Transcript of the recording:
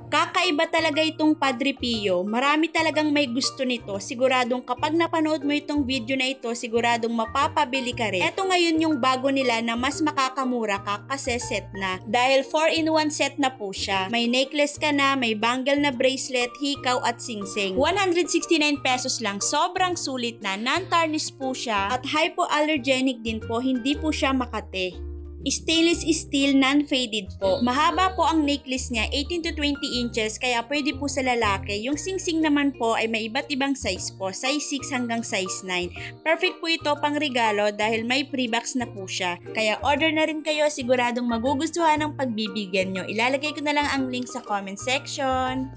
Kakaiba talaga itong Padre Pio. Marami talagang may gusto nito. Siguradong kapag napanood mo itong video na ito, siguradong mapapabili ka rin. Ito ngayon yung bago nila na mas makakamura ka kasi set na. Dahil 4-in-1 set na po siya. May necklace ka na, may bangle na bracelet, hikaw at singsing. 169 pesos lang. Sobrang sulit na. Non-tarnish po siya at hypoallergenic din po. Hindi po siya makate. Stainless steel, non-faded po. Mahaba po ang necklace niya, 18 to 20 inches, kaya pwede po sa lalaki. Yung singsing naman po ay may iba't ibang size po, size 6 hanggang size 9. Perfect po ito pang regalo dahil may pre-box na po siya. Kaya order na rin kayo, siguradong magugustuhan ng pagbibigyan nyo. Ilalagay ko na lang ang link sa comment section.